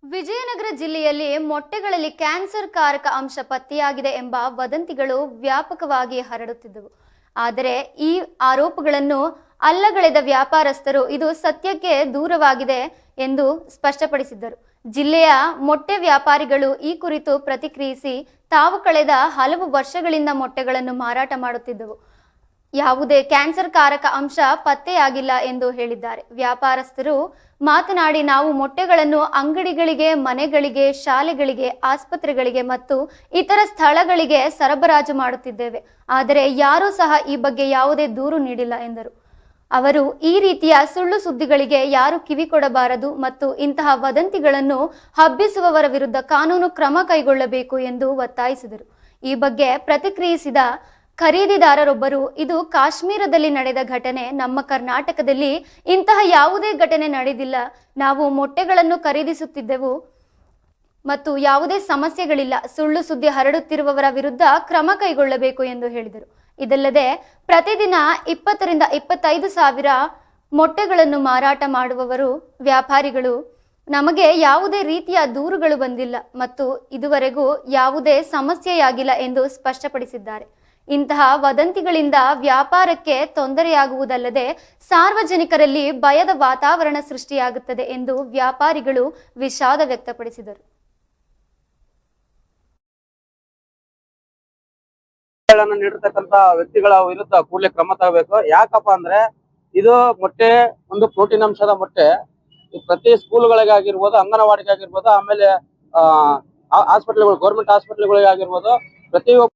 ವಿಜಯನಗರ ಜಿಲ್ಲೆಯಲ್ಲಿ ಮೊಟ್ಟೆಗಳಲ್ಲಿ ಕ್ಯಾನ್ಸರ್ ಕಾರಕ ಅಂಶ ಪತ್ತೆಯಾಗಿದೆ ಎಂಬ ವದಂತಿಗಳು ವ್ಯಾಪಕವಾಗಿ ಹರಡುತ್ತಿದ್ದವು. ಆದರೆ ಈ ಆರೋಪಗಳನ್ನು ಅಲ್ಲಗಳೆದ ವ್ಯಾಪಾರಸ್ಥರು ಇದು ಸತ್ಯಕ್ಕೆ ದೂರವಾಗಿದೆ ಎಂದು ಸ್ಪಷ್ಟಪಡಿಸಿದ್ದರು. ಜಿಲ್ಲೆಯ ಮೊಟ್ಟೆ ವ್ಯಾಪಾರಿಗಳು ಈ ಕುರಿತು ಪ್ರತಿಕ್ರಿಯಿಸಿ, ತಾವು ಕಳೆದ ಹಲವು ವರ್ಷಗಳಿಂದ ಮೊಟ್ಟೆಗಳನ್ನು ಮಾರಾಟ ಮಾಡುತ್ತಿದ್ದವು, ಯಾವುದೇ ಕ್ಯಾನ್ಸರ್ ಕಾರಕ ಅಂಶ ಪತ್ತೆಯಾಗಿಲ್ಲ ಎಂದು ಹೇಳಿದ್ದಾರೆ. ವ್ಯಾಪಾರಸ್ಥರು ಮಾತನಾಡಿ, ನಾವು ಮೊಟ್ಟೆಗಳನ್ನು ಅಂಗಡಿಗಳಿಗೆ, ಮನೆಗಳಿಗೆ, ಶಾಲೆಗಳಿಗೆ, ಆಸ್ಪತ್ರೆಗಳಿಗೆ ಮತ್ತು ಇತರ ಸ್ಥಳಗಳಿಗೆ ಸರಬರಾಜು ಮಾಡುತ್ತಿದ್ದೇವೆ. ಆದರೆ ಯಾರೂ ಸಹ ಈ ಬಗ್ಗೆ ಯಾವುದೇ ದೂರು ನೀಡಿಲ್ಲ ಎಂದರು. ಅವರು ಈ ರೀತಿಯ ಸುಳ್ಳು ಸುದ್ದಿಗಳಿಗೆ ಯಾರು ಕಿವಿ ಕೊಡಬಾರದು ಮತ್ತು ಇಂತಹ ವದಂತಿಗಳನ್ನು ಹಬ್ಬಿಸುವವರ ವಿರುದ್ಧ ಕಾನೂನು ಕ್ರಮ ಕೈಗೊಳ್ಳಬೇಕು ಎಂದು ಒತ್ತಾಯಿಸಿದರು. ಈ ಬಗ್ಗೆ ಪ್ರತಿಕ್ರಿಯಿಸಿದ ಖರೀದಿದಾರರೊಬ್ಬರು, ಇದು ಕಾಶ್ಮೀರದಲ್ಲಿ ನಡೆದ ಘಟನೆ, ನಮ್ಮ ಕರ್ನಾಟಕದಲ್ಲಿ ಇಂತಹ ಯಾವುದೇ ಘಟನೆ ನಡೆದಿಲ್ಲ. ನಾವು ಮೊಟ್ಟೆಗಳನ್ನು ಖರೀದಿಸುತ್ತಿದ್ದೆವು ಮತ್ತು ಯಾವುದೇ ಸಮಸ್ಯೆಗಳಿಲ್ಲ. ಸುಳ್ಳು ಸುದ್ದಿ ಹರಡುತ್ತಿರುವವರ ವಿರುದ್ಧ ಕ್ರಮ ಕೈಗೊಳ್ಳಬೇಕು ಎಂದು ಹೇಳಿದರು. ಇದಲ್ಲದೆ ಪ್ರತಿದಿನ 20 ರಿಂದ 25 ಸಾವಿರ ಮೊಟ್ಟೆಗಳನ್ನು ಮಾರಾಟ ಮಾಡುವವರು ವ್ಯಾಪಾರಿಗಳು, ನಮಗೆ ಯಾವುದೇ ರೀತಿಯ ದೂರುಗಳು ಬಂದಿಲ್ಲ ಮತ್ತು ಇದುವರೆಗೂ ಯಾವುದೇ ಸಮಸ್ಯೆಯಾಗಿಲ್ಲ ಎಂದು ಸ್ಪಷ್ಟಪಡಿಸಿದ್ದಾರೆ. ಇಂತಹ ವದಂತಿಗಳಿಂದ ವ್ಯಾಪಾರಕ್ಕೆ ತೊಂದರೆಯಾಗುವುದಲ್ಲದೆ ಸಾರ್ವಜನಿಕರಲ್ಲಿ ಭಯದ ವಾತಾವರಣ ಸೃಷ್ಟಿಯಾಗುತ್ತದೆ ಎಂದು ವ್ಯಾಪಾರಿಗಳು ವಿಷಾದ ವ್ಯಕ್ತಪಡಿಸಿದರು. ನೀಡಿರ್ತಕ್ಕಂತ ವ್ಯಕ್ತಿಗಳ ವಿರುದ್ಧ ಕೂಡಲೇ ಕ್ರಮ ತಗೋಬೇಕು. ಯಾಕಪ್ಪ ಅಂದ್ರೆ ಇದು ಮೊಟ್ಟೆ ಒಂದು ಪ್ರೋಟೀನ್ ಅಂಶದ ಮೊಟ್ಟೆ. ಪ್ರತಿ ಸ್ಕೂಲ್ಗಳಿಗಾಗಿರ್ಬೋದು, ಅಂಗನವಾಡಿಗಾಗಿರ್ಬೋದು, ಆಮೇಲೆ ಹಾಸ್ಪಿಟಲ್ಗಳು, ಗೌರ್ಮೆಂಟ್ ಹಾಸ್ಪಿಟಲ್ಗಳಿಗಾಗಿರ್ಬೋದು, ಪ್ರತಿಯೊಬ್ಬ